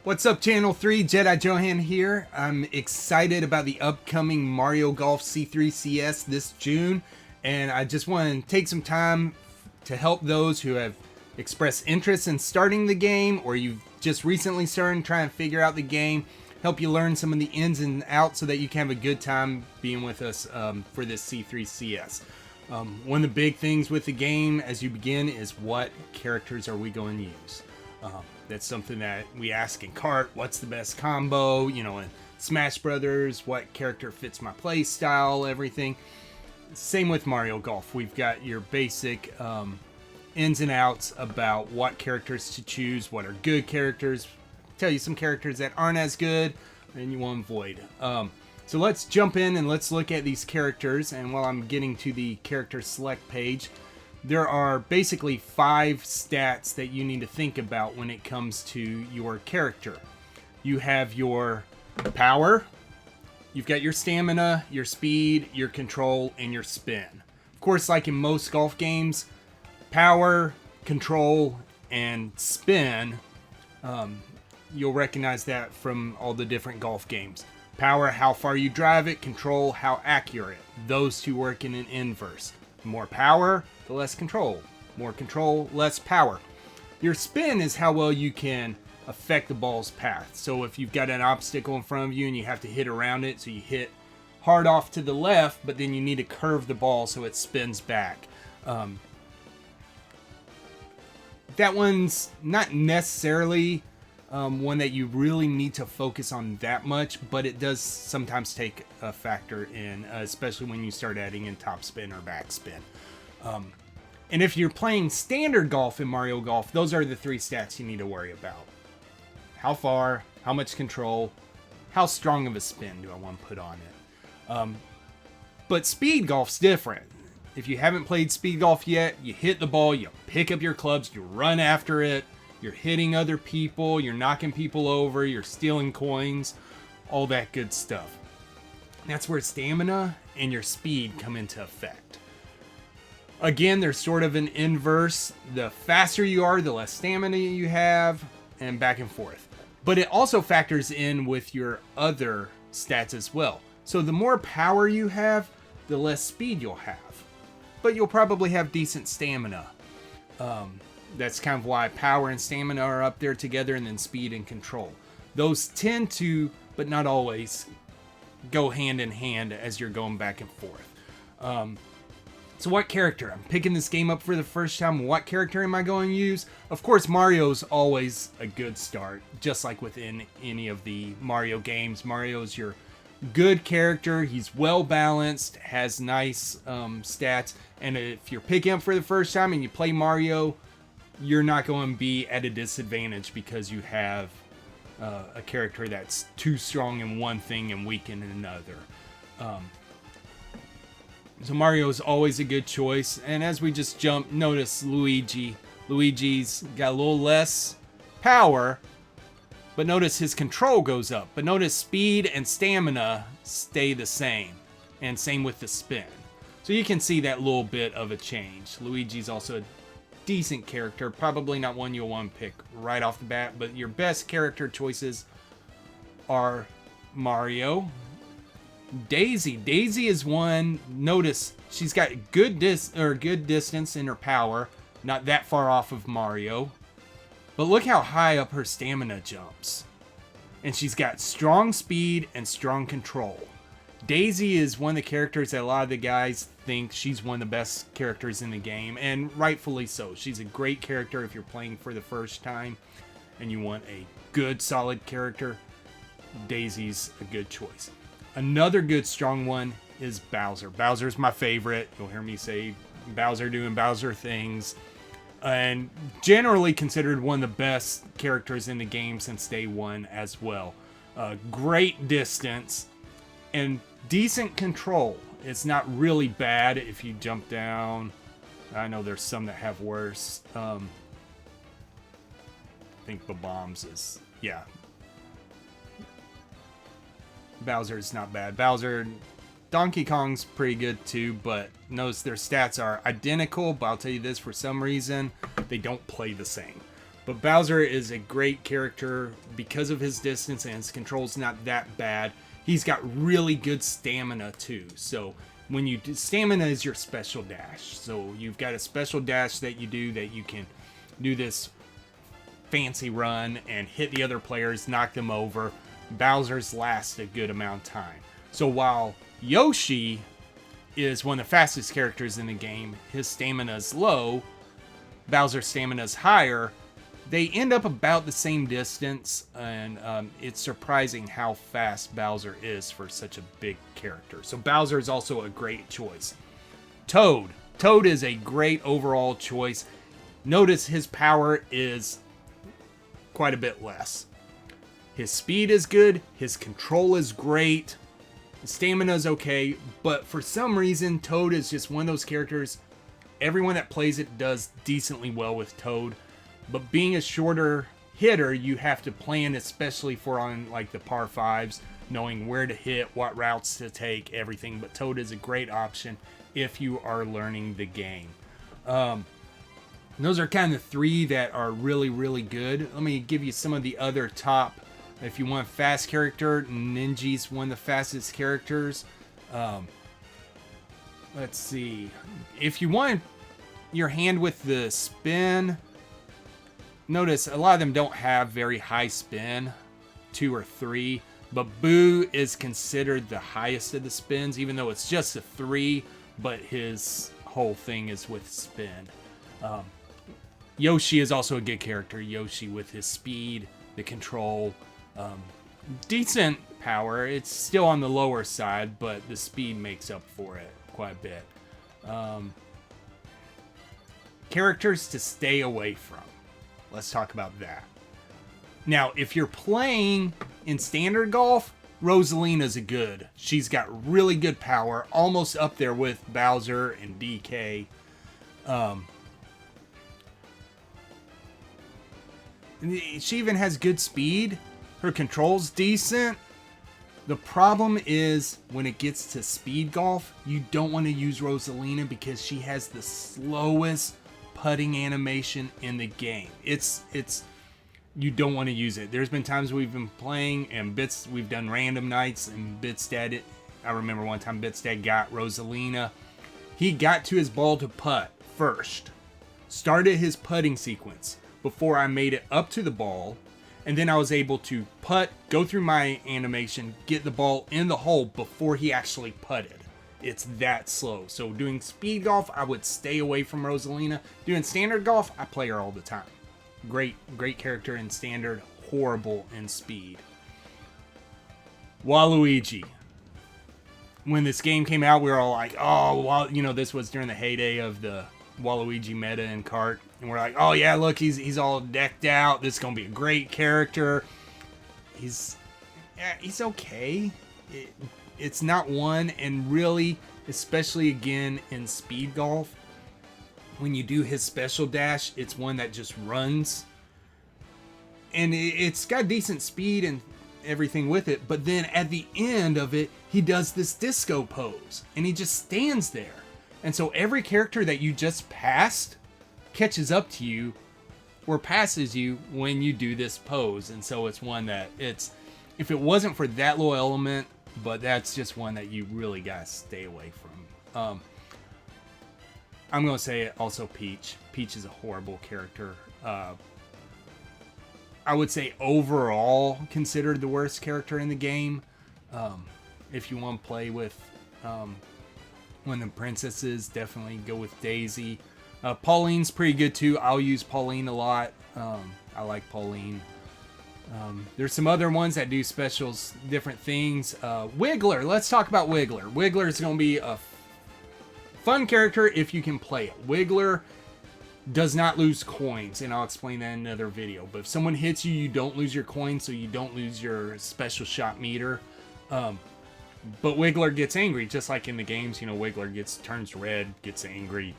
What's up, Channel 3? Jedi Johan here. I'm excited about the upcoming Mario Golf C3CS this June, and I just want to take some time to help those who have expressed interest in starting the game, or you've just recently started trying to figure out the game, help you learn some of the ins and outs so that you can have a good time being with us for this C3CS. One of the big things with the game as you begin is what characters are we going to use? That's something that we ask in Kart. What's the best combo? You know, in Smash Brothers, what character fits my play style, everything. Same with Mario Golf. We've got your basic ins and outs about what characters to choose, what are good characters. Tell you some characters that aren't as good and you want to avoid. So let's jump in and let's look at these characters. And while I'm getting to the character select page, there are basically 5 stats that you need to think about when it comes to your character. You have your power, you've got your stamina, your speed, your control, and your spin. Of course, like in most golf games, power, control, and spin, you'll recognize that from all the different golf games. Power, how far you drive it. Control, how accurate. Those two work in an inverse. The more power, the less control. More control, less power. Your spin is how well you can affect the ball's path. So if you've got an obstacle in front of you and you have to hit around it, so you hit hard off to the left, but then you need to curve the ball so it spins back. That one's not necessarily one that you really need to focus on that much, but it does sometimes take a factor in, especially when you start adding in top spin or back spin. And if you're playing standard golf in Mario Golf, those are the 3 stats you need to worry about. How far, how much control, how strong of a spin do I want to put on it. But speed golf's different. If you haven't played speed golf yet, you hit the ball, you pick up your clubs, you run after it, you're hitting other people, you're knocking people over, you're stealing coins, all that good stuff. That's where stamina and your speed come into effect. Again, there's sort of an inverse. The faster you are, the less stamina you have, and back and forth. But it also factors in with your other stats as well. So the more power you have, the less speed you'll have. But you'll probably have decent stamina. That's kind of why power and stamina are up there together, and then speed and control. Those tend to, but not always, go hand in hand as you're going back and forth. So what character? I'm picking this game up for the first time. What character am I going to use? Of course, Mario's always a good start, just like within any of the Mario games. Mario's your good character. He's well balanced, has nice stats, and if you're picking up for the first time and you play Mario, you're not going to be at a disadvantage because you have a character that's too strong in one thing and weak in another. So Mario is always a good choice. And as we just jump, notice Luigi. Luigi's got a little less power, but notice his control goes up. But notice speed and stamina stay the same. And same with the spin. So you can see that little bit of a change. Luigi's also a decent character, probably not one you'll want to pick right off the bat, but your best character choices are Mario. Daisy. Daisy is one. Notice she's got good distance in her power, not that far off of Mario. But look how high up her stamina jumps. And she's got strong speed and strong control. Daisy is one of the characters that a lot of the guys think she's one of the best characters in the game, and rightfully so. She's a great character if you're playing for the first time and you want a good, solid character. Daisy's a good choice. Another good, strong one is Bowser. Bowser's my favorite. You'll hear me say Bowser doing Bowser things. And generally considered one of the best characters in the game since day one as well. Great distance and decent control. It's not really bad if you jump down. I know there's some that have worse. I think the bombs is, yeah. Bowser's not bad. Donkey Kong's pretty good too, but notice their stats are identical, but I'll tell you this, for some reason, they don't play the same. But Bowser is a great character because of his distance, and his control's not that bad. He's got really good stamina too. So when you do, stamina is your special dash. So you've got a special dash that you do that you can do this fancy run and hit the other players, knock them over. Bowser's last a good amount of time. So while Yoshi is one of the fastest characters in the game, his stamina is low, Bowser's stamina is higher. They end up about the same distance, and it's surprising how fast Bowser is for such a big character. So Bowser is also a great choice. Toad. Toad is a great overall choice. Notice his power is quite a bit less. His speed is good, his control is great, his stamina is okay, but for some reason, Toad is just one of those characters, everyone that plays it does decently well with Toad, but being a shorter hitter, you have to plan, especially for on like the par 5s, knowing where to hit, what routes to take, everything, but Toad is a great option if you are learning the game. Those are kind of the three that are really, really good. Let me give you some of the other top. If you want a fast character, Ninji's one of the fastest characters. Let's see. If you want your hand with the spin, notice a lot of them don't have very high spin, 2 or 3. But Boo is considered the highest of the spins, even though it's just a 3, but his whole thing is with spin. Yoshi is also a good character. Yoshi with his speed, the control, decent power. It's still on the lower side, but the speed makes up for it quite a bit. Characters to stay away from. Let's talk about that. Now, if you're playing in standard golf, Rosalina's a good. She's got really good power, almost up there with Bowser and DK. She even has good speed. Her control's decent. The problem is when it gets to speed golf, you don't want to use Rosalina because she has the slowest putting animation in the game. You don't want to use it. There's been times we've been playing and we've done random nights and Bitsdad, I remember one time Bitsdad got Rosalina. He got to his ball to putt first. Started his putting sequence before I made it up to the ball. And then I was able to putt, go through my animation, get the ball in the hole before he actually putted. It's that slow. So doing speed golf, I would stay away from Rosalina. Doing standard golf, I play her all the time. Great character in standard, horrible in speed. Waluigi. When this game came out, we were all like, oh, this was during the heyday of the Waluigi meta in kart. And we're like, oh yeah, look, he's all decked out. This is going to be a great character. He's okay. It's not one, and really, especially again in speed golf, when you do his special dash, it's one that just runs. And it's got decent speed and everything with it, but then at the end of it, he does this disco pose, and he just stands there. And so every character that you just passed catches up to you or passes you when you do this pose. And so it's one that if it wasn't for that little element, but that's just one that you really gotta stay away from. I'm gonna say it also Peach. Peach is a horrible character. I would say overall considered the worst character in the game. If you want to play with one of the princesses, definitely go with Daisy. Pauline's pretty good too. I'll use Pauline a lot. I like Pauline. There's some other ones that do specials, different things. Wiggler. Let's talk about Wiggler. Wiggler is going to be a fun character if you can play it. Wiggler does not lose coins, and I'll explain that in another video. But if someone hits you, you don't lose your coins, so you don't lose your special shot meter. But Wiggler gets angry, just like in the games. Wiggler turns red, gets angry,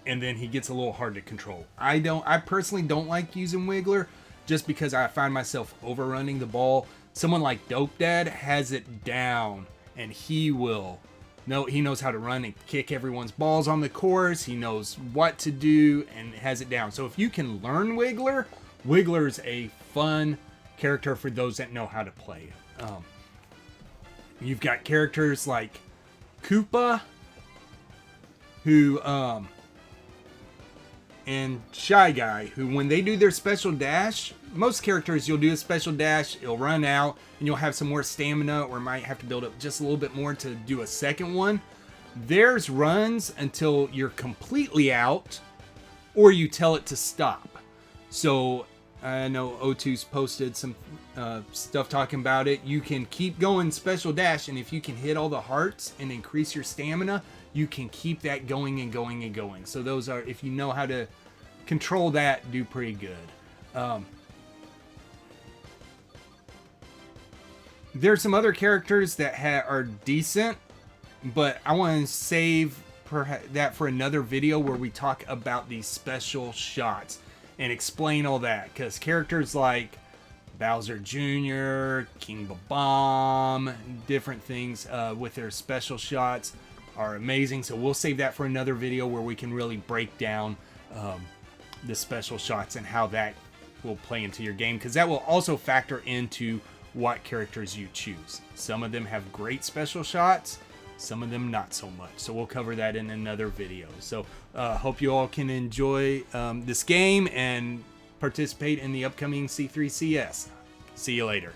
and then he gets a little hard to control. I personally don't like using Wiggler, just because I find myself overrunning the ball. Someone like Dope Dad has it down, and he will No, he knows how to run and kick everyone's balls on the course. He knows what to do and has it down. So if you can learn Wiggler, Wiggler's a fun character for those that know how to play it. You've got characters like Koopa, who and Shy Guy, who when they do their special dash, most characters you'll do a special dash, it'll run out, and you'll have some more stamina, or might have to build up just a little bit more to do a second one. Theirs runs until you're completely out, or you tell it to stop. So I know O2's posted some stuff talking about it. You can keep going special dash, and if you can hit all the hearts and increase your stamina, you can keep that going and going and going. So those are, if you know how to control that, do pretty good. There's some other characters that are decent, but I want to save that for another video where we talk about these special shots and explain all that, because characters like Bowser Jr., King Bomb, different things with their special shots are amazing. So we'll save that for another video where we can really break down the special shots and how that will play into your game, because that will also factor into what characters you choose. Some of them have great special shots, some of them not so much. So we'll cover that in another video. So hope you all can enjoy this game and participate in the upcoming C3CS. See you later.